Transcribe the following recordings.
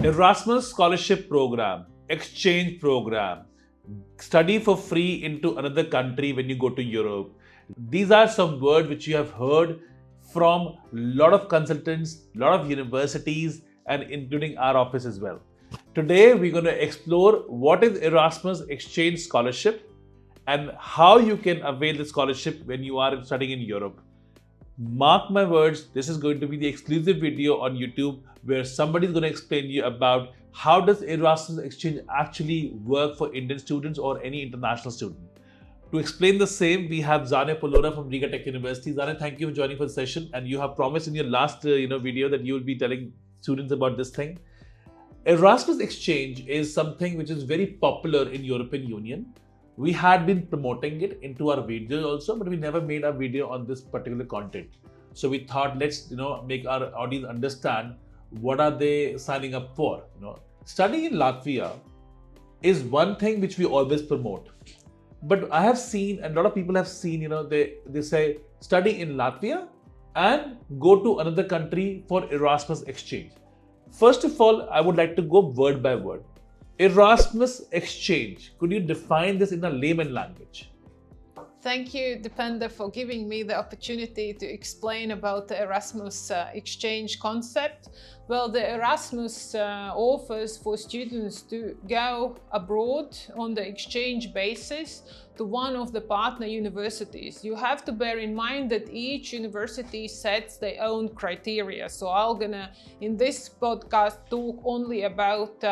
Erasmus Scholarship Program, Exchange Program, study for free into another country when you go to Europe. These are some words which you have heard from a lot of consultants, a lot of universities, and including our office as well. Today, we're going to explore what is Erasmus Exchange Scholarship and how you can avail the scholarship when you are studying in Europe. Mark my words, this is going to be the exclusive video on YouTube where somebody is going to explain to you about how does Erasmus Exchange actually work for Indian students or any international student. To explain the same, we have Zane Purlaura from Riga Tech University. Zane, thank you for joining for the session, and you have promised in your last video that you will be telling students about this thing. Erasmus Exchange is something which is very popular in European Union. We had been promoting it into our videos also, but we never made a video on this particular content. So we thought, let's make our audience understand what are they signing up for. Studying in Latvia is one thing which we always promote. But I have seen, and a lot of people have seen, they say study in Latvia and go to another country for Erasmus Exchange. First of all, I would like to go word by word. Erasmus Exchange, could you define this in a layman language? Thank you, Dipender, for giving me the opportunity to explain about the Erasmus Exchange concept. Well, the Erasmus offers for students to go abroad on the exchange basis to one of the partner universities. You have to bear in mind that each university sets their own criteria. So I'm gonna, in this podcast, talk only about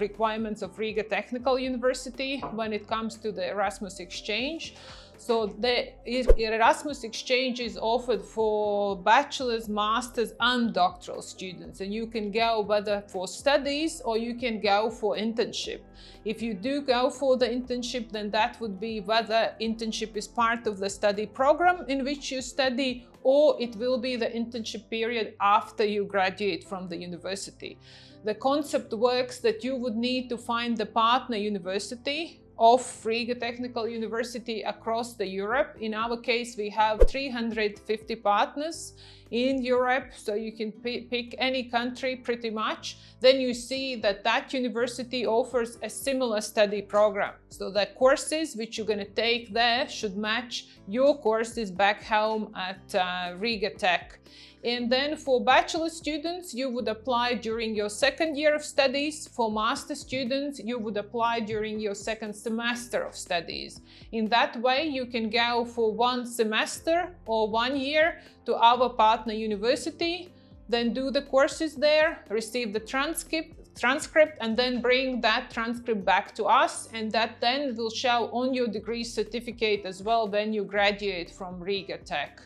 requirements of Riga Technical University when it comes to the Erasmus Exchange. So the Erasmus Exchange is offered for bachelor's, master's and doctoral students, and you can go whether for studies or you can go for internship. If you do go for the internship, then that would be whether internship is part of the study program in which you study, or it will be the internship period after you graduate from the university. The concept works that you would need to find the partner university of Riga Technical University across the Europe. In our case, we have 350 partners in Europe, so you can pick any country pretty much. Then you see that that university offers a similar study program. So the courses which you're going to take there should match your courses back home at Riga Tech. And then for bachelor students, you would apply during your second year of studies. For master students, you would apply during your second semester of studies. In that way, you can go for one semester or 1 year to our partner university, then do the courses there, receive the transcript, and then bring that transcript back to us, and that then will show on your degree certificate as well when you graduate from Riga Tech.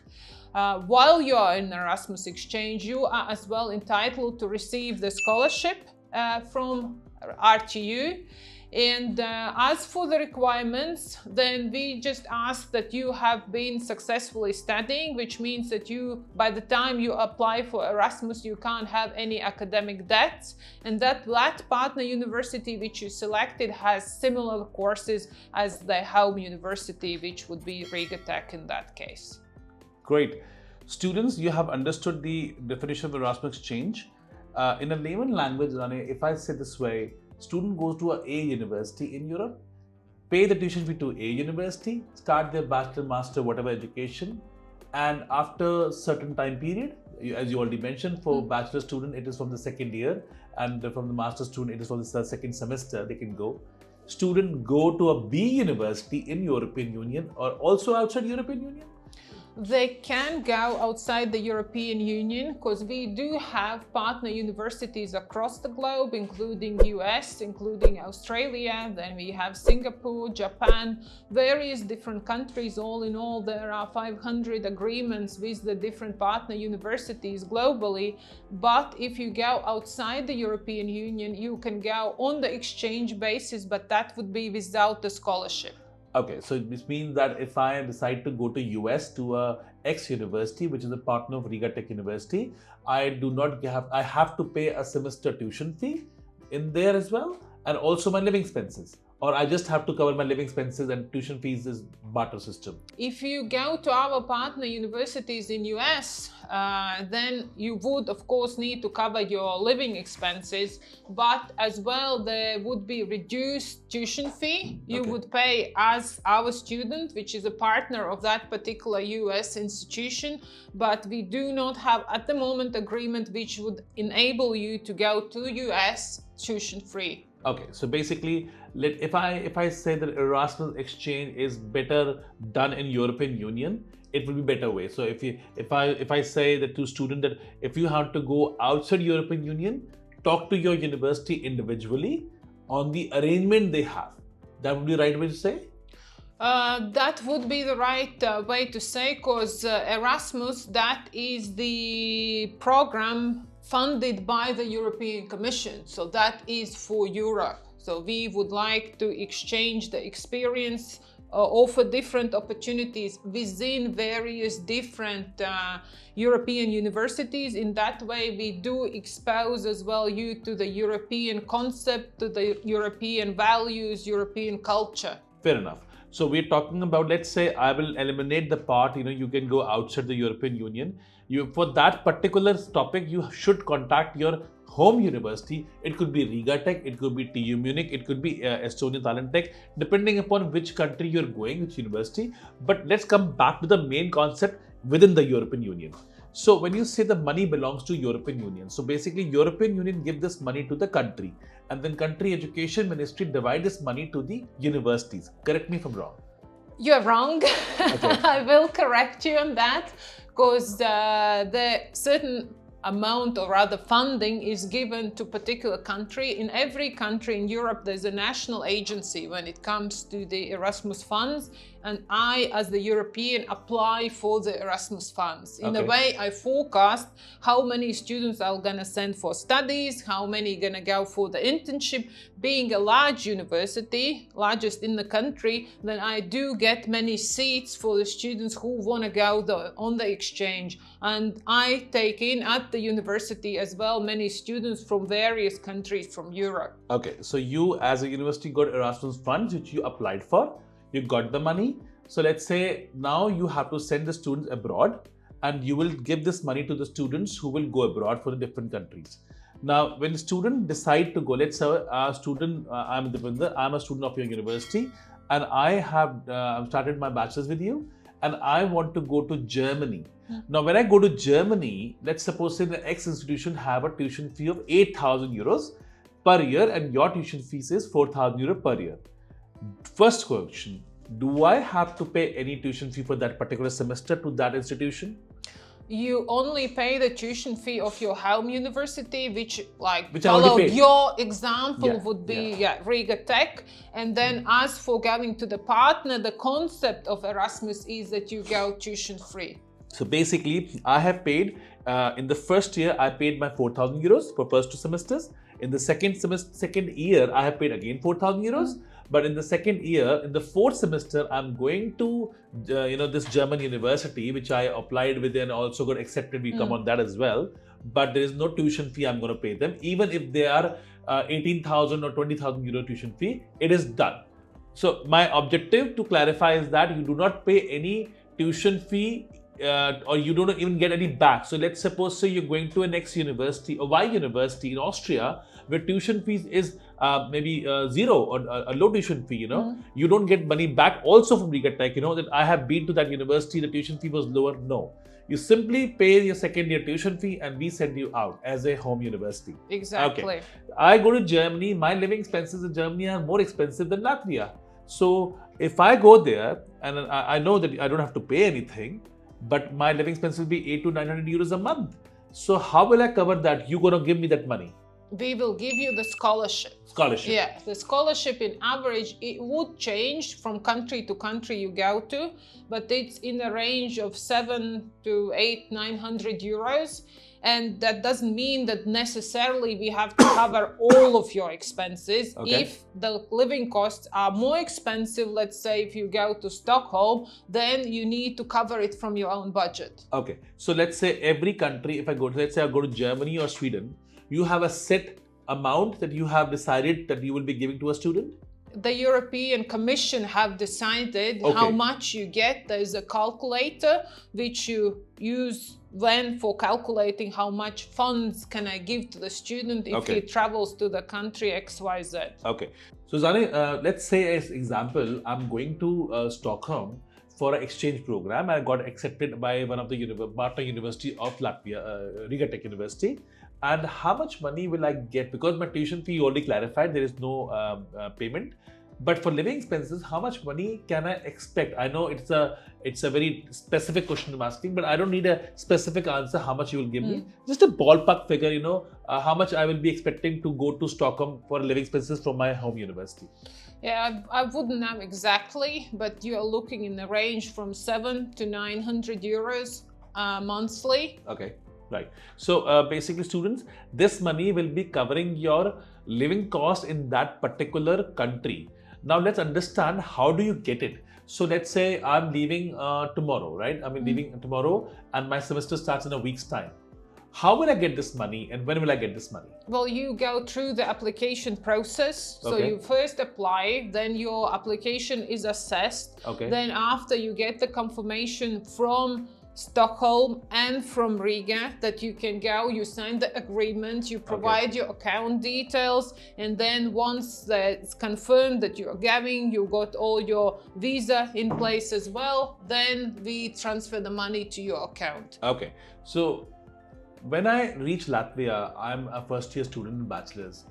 While you are in Erasmus Exchange, you are as well entitled to receive the scholarship from RTU. And as for the requirements, then we just ask that you have been successfully studying, which means that you, by the time you apply for Erasmus, you can't have any academic debts, and that partner university which you selected has similar courses as the home university, which would be Riga Tech in that case. Great. Students, you have understood the definition of Erasmus Exchange. In a layman language, if I say this way, student goes to a university in Europe, pay the tuition fee to a university, start their bachelor, master, whatever education, and after a certain time period, as you already mentioned, for bachelor student, it is from the second year, and from the master student, it is from the second semester they can go. Student go to a B university in European Union or also outside European Union? They can go outside the European Union because we do have partner universities across the globe, including US, including Australia, then we have Singapore, Japan, various different countries. All in all, there are 500 agreements with the different partner universities globally. But if you go outside the European Union, you can go on the exchange basis, but that would be without the scholarship. Okay, so this means that if I decide to go to US to a X university, which is a partner of Riga Tech University, I have to pay a semester tuition fee in there as well, and also my living expenses. or I just have to cover my living expenses and tuition fees is barter system? If you go to our partner universities in US, then you would of course need to cover your living expenses, but as well there would be reduced tuition fee you would pay as our student, which is a partner of that particular US institution, but we do not have at the moment agreement which would enable you to go to US tuition free. Okay, so basically, if I say that Erasmus Exchange is better done in European Union, it will be better way. So if I say that to student that if you have to go outside European Union, talk to your university individually on the arrangement they have. That would be the right way to say. That would be the right way to say, because Erasmus, that is the program funded by the European Commission. So that is for Europe. So we would like to exchange the experience, offer different opportunities within various different European universities. In that way, we do expose as well you to the European concept, to the European values, European culture. Fair enough. So we're talking about, let's say I will eliminate the part, you can go outside the European Union. For that particular topic, you should contact your home university. It could be Riga Tech, it could be TU Munich, it could be Estonian Talent Tech, depending upon which country you're going, which university. But let's come back to the main concept within the European Union. So when you say the money belongs to European Union, so basically European Union give this money to the country, and then country education ministry divide this money to the universities. Correct me if I'm wrong. You're wrong. Okay. I will correct you on that, because the certain amount or rather funding is given to particular country. In every country in Europe, there's a national agency when it comes to the Erasmus funds, and I, as the European, apply for the Erasmus funds. In a way, I forecast how many students I'm gonna send for studies, how many gonna go for the internship. Being a large university, largest in the country, then I do get many seats for the students who wanna go on the exchange. And I take in at the university as well many students from various countries from Europe. Okay, so you as a university got Erasmus funds which you applied for. You got the money. So let's say now you have to send the students abroad, and you will give this money to the students who will go abroad for the different countries. Now, when the student decide to go, let's say a student, I'm Dipinder, I'm a student of your university, and I have started my bachelor's with you, and I want to go to Germany. Now, when I go to Germany, let's suppose say the X institution have a tuition fee of 8,000 euros per year, and your tuition fees is 4,000 euros per year. First question, do I have to pay any tuition fee for that particular semester to that institution? You only pay the tuition fee of your home university, which your example would be Riga Tech. And then as for going to the partner, the concept of Erasmus is that you go tuition free. So basically, I have paid, in the first year, I paid my 4,000 euros for first two semesters. In the second year, I have paid again 4,000 euros. But in the second year, in the fourth semester, I'm going to, this German university, which I applied with and also got accepted. We come on that as well. But there is no tuition fee I'm going to pay them. Even if they are 18,000 or 20,000 euro tuition fee, it is done. So my objective to clarify is that you do not pay any tuition fee or you don't even get any back. So let's suppose say you're going to an X university or Y university in Austria, where tuition fees is maybe zero or a low tuition fee, you don't get money back also from Riga Tech, that I have been to that university, the tuition fee was lower. No, you simply pay your second year tuition fee and we send you out as a home university. Exactly. Okay. I go to Germany, my living expenses in Germany are more expensive than Latvia. So if I go there and I know that I don't have to pay anything, but my living expense will be 800 to 900 euros a month. So how will I cover that? You're going to give me that money? We will give you the scholarship. Scholarship. Yeah, the scholarship in average, it would change from country to country you go to, but it's in the range of 700 to 900 euros. And that doesn't mean that necessarily we have to cover all of your expenses. Okay. If the living costs are more expensive, let's say if you go to Stockholm, then you need to cover it from your own budget. Okay. So let's say every country, if I go to, let's say I go to Germany or Sweden, you have a set amount that you have decided that you will be giving to a student? The European Commission have decided Okay. how much you get. There's a calculator which you use then for calculating how much funds can I give to the student if Okay. he travels to the country XYZ. Okay. So Zane, let's say as example, I'm going to Stockholm for an exchange program. I got accepted by one of the partner university of Latvia, Riga Tech University. And how much money will I get? Because my tuition fee already clarified, there is no payment. But for living expenses, how much money can I expect? I know it's a very specific question I'm asking, but I don't need a specific answer how much you will give me. Just a ballpark figure, how much I will be expecting to go to Stockholm for living expenses from my home university. Yeah, I wouldn't know exactly, but you're looking in the range from 700 to 900 euros monthly. Okay. Right. So basically, students, this money will be covering your living cost in that particular country. Now, let's understand how do you get it. So let's say I'm leaving tomorrow, right? Leaving tomorrow and my semester starts in a week's time. How will I get this money and when will I get this money? Well, you go through the application process. So Okay. you first apply, then your application is assessed. Okay. Then after you get the confirmation from Stockholm and from Riga that you can go, you sign the agreement, you provide your account details, and then once it's confirmed that you're going, you got all your visa in place as well, then we transfer the money to your account. Okay. So when I reach Latvia, I'm a first year student in Bachelors.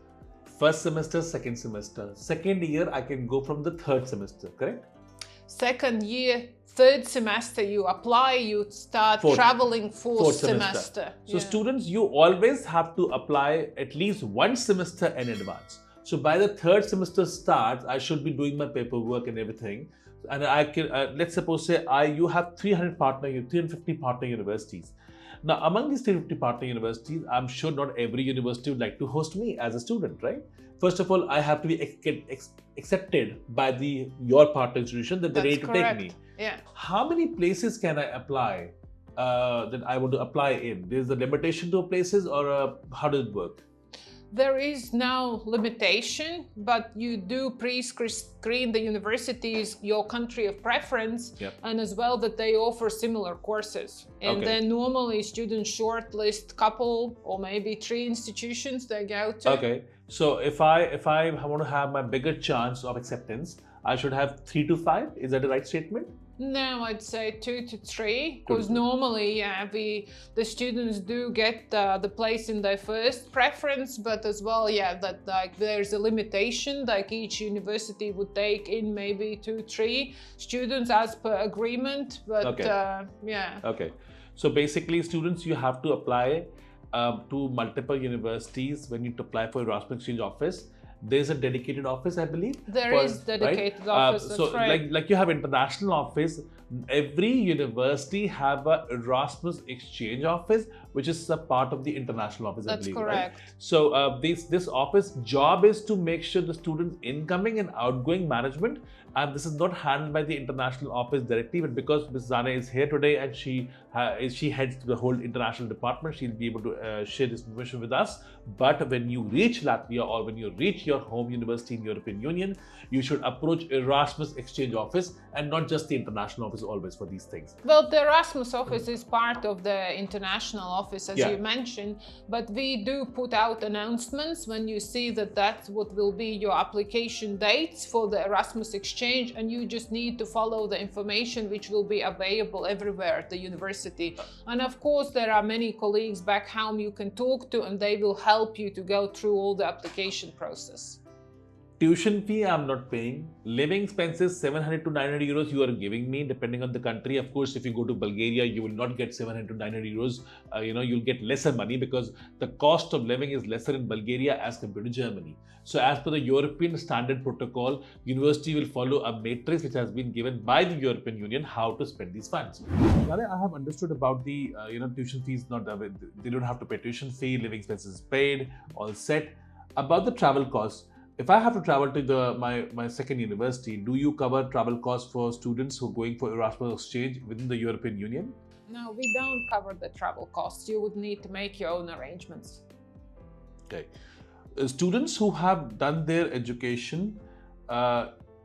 First semester, second semester. Second year, I can go from the third semester, correct? Second year, third semester, you apply, you start traveling fourth semester. So students, you always have to apply at least one semester in advance. So by the third semester starts, I should be doing my paperwork and everything. And I can, let's suppose say you have 350 partner universities. Now, among these 350 partner universities, I'm sure not every university would like to host me as a student, right? First of all, I have to be accepted by your partner institution that they're ready to take me. Yeah. How many places can I apply that I want to apply in? There's a limitation to places or how does it work? There is no limitation, but you do pre-screen the universities, your country of preference, and as well that they offer similar courses. And then normally students shortlist couple or maybe 3 institutions they go to. Okay. So if I want to have my bigger chance of acceptance, I should have 3 to 5. Is that the right statement? No, I'd say 2 to 3, because normally, the students do get the place in their first preference, but as well, that there's a limitation. Like each university would take in maybe 2, 3 students as per agreement. But Okay. So basically, students, you have to apply to multiple universities when you apply for Erasmus Exchange office. There's a dedicated office, I believe. There is dedicated office. That's so right. like you have international office. Every university have a Erasmus Exchange office, which is a part of the international office. That's I believe, correct. Right? So this office job is to make sure the students' incoming and outgoing management, and this is not handled by the international office directly, but because Ms. Zane is here today and she heads the whole international department, she'll be able to share this information with us. But when you reach Latvia or when you reach your home university in European Union, you should approach Erasmus Exchange office and not just the international office always for these things. Well, the Erasmus office is part of the international office, as you mentioned, but we do put out announcements when you see that that's what will be your application dates for the Erasmus Exchange, and you just need to follow the information which will be available everywhere at the university. And of course, there are many colleagues back home you can talk to, and they will help you to go through all the application process. Tuition fee I'm not paying. Living expenses 700 to 900 euros you are giving me depending on the country. Of course, if you go to Bulgaria, you will not get 700 to 900 euros. You'll get lesser money because the cost of living is lesser in Bulgaria as compared to Germany. So as per the European standard protocol, university will follow a matrix which has been given by the European Union how to spend these funds. I have understood about the tuition fees. They don't have to pay tuition fee. Living expenses paid, all set. About the travel costs. If I have to travel to my second university, do you cover travel costs for students who are going for Erasmus Exchange within the European Union? No, we don't cover the travel costs. You would need to make your own arrangements. Okay. Students who have done their education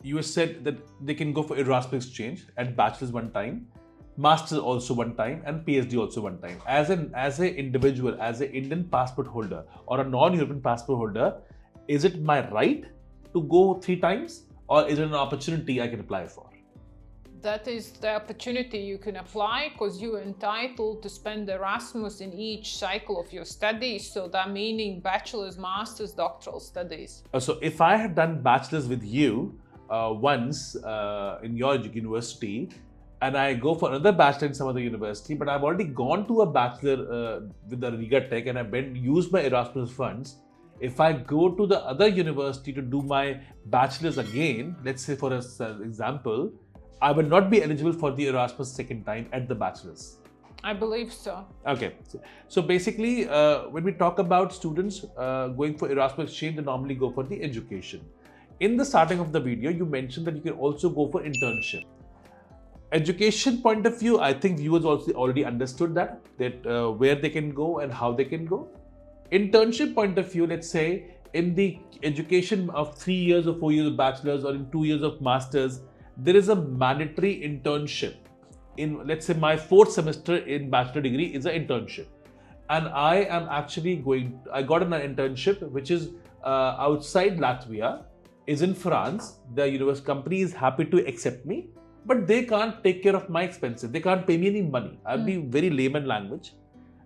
you said that they can go for Erasmus Exchange at Bachelors one time, Masters also one time, and PhD also one time. As an individual, as an Indian passport holder or a non-European passport holder, is it my right to go 3 times, or is it an opportunity I can apply for? That is the opportunity you can apply, because you're entitled to spend Erasmus in each cycle of your studies. So that meaning bachelor's, master's, doctoral studies. So if I have done bachelor's with you once in your university, and I go for another bachelor in some other university, but I've already gone to a bachelor with the Riga Tech and I've used my Erasmus funds. If I go to the other university to do my bachelor's again, let's say for example, I will not be eligible for the Erasmus second time at the bachelor's. I believe so. Okay. So basically, when we talk about students going for Erasmus Exchange, they normally go for the education. In the starting of the video, you mentioned that you can also go for internship. Education point of view, I think viewers also already understood that where they can go and how they can go. Internship point of view, let's say in the education of 3 years or 4 years of bachelor's or in 2 years of master's, there is a mandatory internship. In, let's say, my 4th semester in bachelor degree is an internship, and I am actually I got an internship which is outside Latvia, is in France. The university company is happy to accept me, but they can't take care of my expenses. They can't pay me any money. I'll be very layman language.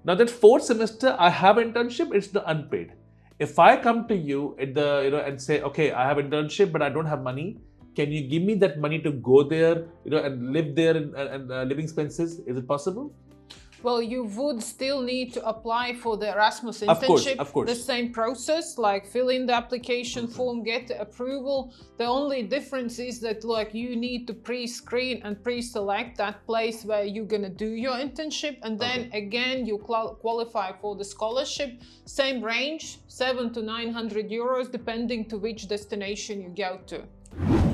Now that 4th semester I have internship, it's the unpaid. If I come to you at the and say, okay, I have internship but I don't have money, can you give me that money to go there, and live there and living expenses? Is it possible? Well, you would still need to apply for the Erasmus internship. Of course. The same process, like fill in the application form, get the approval. The only difference is that you need to pre-screen and pre-select that place where you're gonna do your internship, and then again you qualify for the scholarship. Same range, 700 to 900 euros, depending to which destination you go to.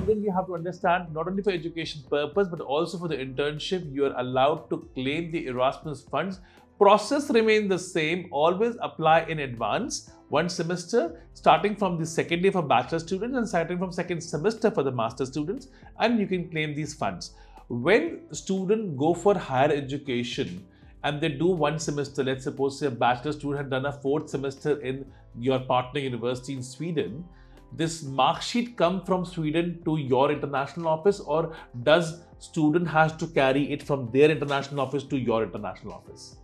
Then you have to understand, not only for education purpose but also for the internship, you are allowed to claim the Erasmus funds. Process remains the same. Always apply in advance, 1 semester, starting from the second year for bachelor students and starting from 2nd semester for the master students, and you can claim these funds. When students go for higher education and they do 1 semester, let's suppose a bachelor student had done a 4th semester in your partner university in Sweden, this mark sheet come from Sweden to your international office, or does student has to carry it from their international office to your international office?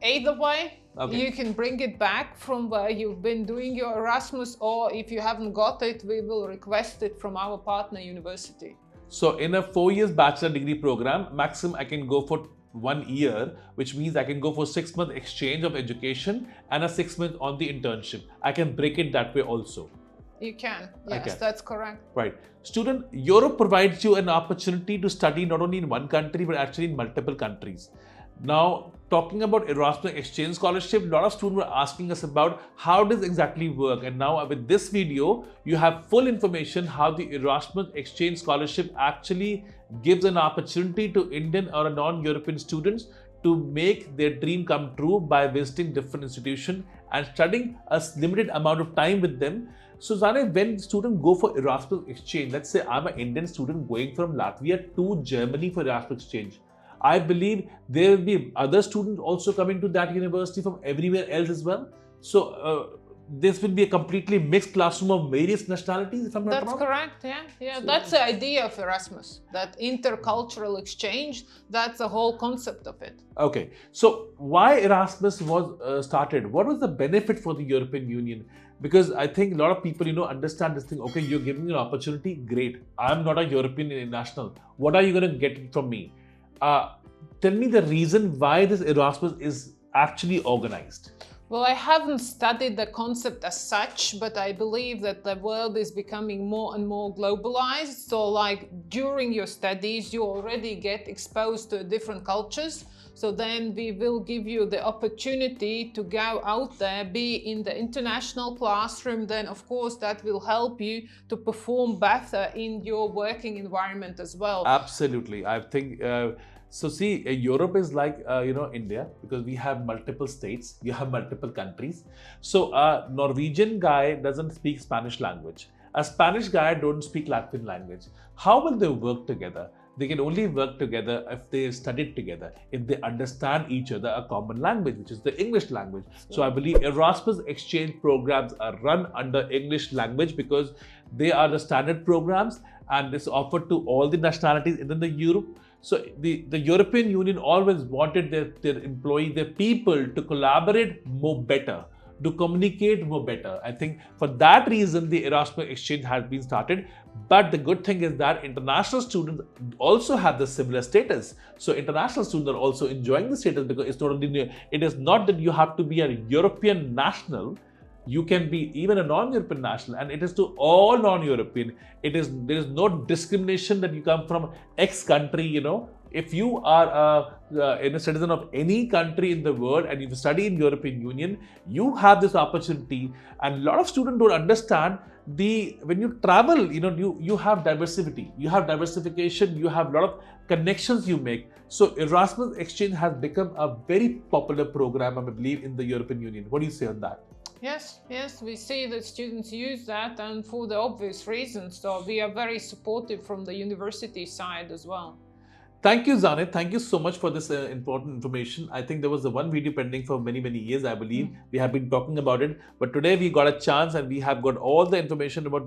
Either way, you can bring it back from where you've been doing your Erasmus, or if you haven't got it, we will request it from our partner university. So in a 4 years bachelor degree program, maximum I can go for 1 year, which means I can go for 6-month exchange of education and a 6-month on the internship. I can break it that way also. You can, yes, that's correct. Right. Student, Europe provides you an opportunity to study not only in one country, but actually in multiple countries. Now, talking about Erasmus Exchange Scholarship, a lot of students were asking us about how does exactly work. And now with this video, you have full information how the Erasmus Exchange Scholarship actually gives an opportunity to Indian or non-European students to make their dream come true by visiting different institutions and studying a limited amount of time with them. So Zane, when students go for Erasmus Exchange, let's say I'm an Indian student going from Latvia to Germany for Erasmus Exchange, I believe there will be other students also coming to that university from everywhere else as well. So this will be a completely mixed classroom of various nationalities, if I'm not wrong. That's correct, yeah. So that's the idea of Erasmus, that intercultural exchange. That's the whole concept of it. Okay, so why Erasmus was started? What was the benefit for the European Union? Because I think a lot of people, understand this thing. Okay, you're giving me an opportunity, great. I'm not a European national. What are you going to get from me? Tell me the reason why this Erasmus is actually organized. Well, I haven't studied the concept as such, but I believe that the world is becoming more and more globalized. So during your studies, you already get exposed to different cultures. So then we will give you the opportunity to go out there, be in the international classroom. Then of course that will help you to perform better in your working environment as well. Absolutely. I think so. See, Europe is like India, because we have multiple states, you have multiple countries. So a Norwegian guy doesn't speak Spanish language. A Spanish guy don't speak Latvian language. How will they work together? They can only work together if they studied together, if they understand each other a common language, which is the English language. So I believe Erasmus Exchange programs are run under English language because they are the standard programs and it's offered to all the nationalities in the Europe. So the European Union always wanted their people to collaborate more better, to communicate more better. I think for that reason, the Erasmus Exchange has been started. But the good thing is that international students also have the similar status. So international students are also enjoying the status because it is not that you have to be a European national. You can be even a non-European national, and it is to all non-European. There is no discrimination that you come from X country, If you are a citizen of any country in the world and you study in European Union, you have this opportunity. And a lot of students don't understand when you travel, you have diversity, you have diversification, you have a lot of connections you make. So Erasmus Exchange has become a very popular program, I believe, in the European Union. What do you say on that? Yes, we see that students use that, and for the obvious reasons. So we are very supportive from the university side as well. Thank you, Zane. Thank you so much for this important information. I think there was one video pending for many, many years, I believe. We have been talking about it. But today we got a chance and we have got all the information about,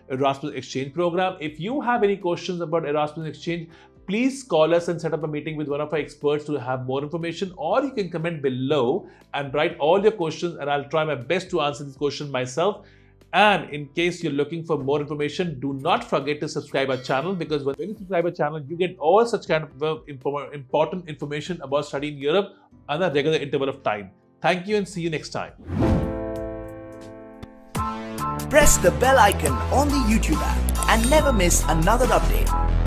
Erasmus Exchange program. If you have any questions about Erasmus Exchange, please call us and set up a meeting with one of our experts to have more information, or you can comment below and write all your questions and I'll try my best to answer this question myself. And in case you're looking for more information, do not forget to subscribe our channel, because when you subscribe our channel, you get all such kind of important information about studying in Europe on a regular interval of time. Thank you and see you next time. Press the bell icon on the YouTube app and never miss another update.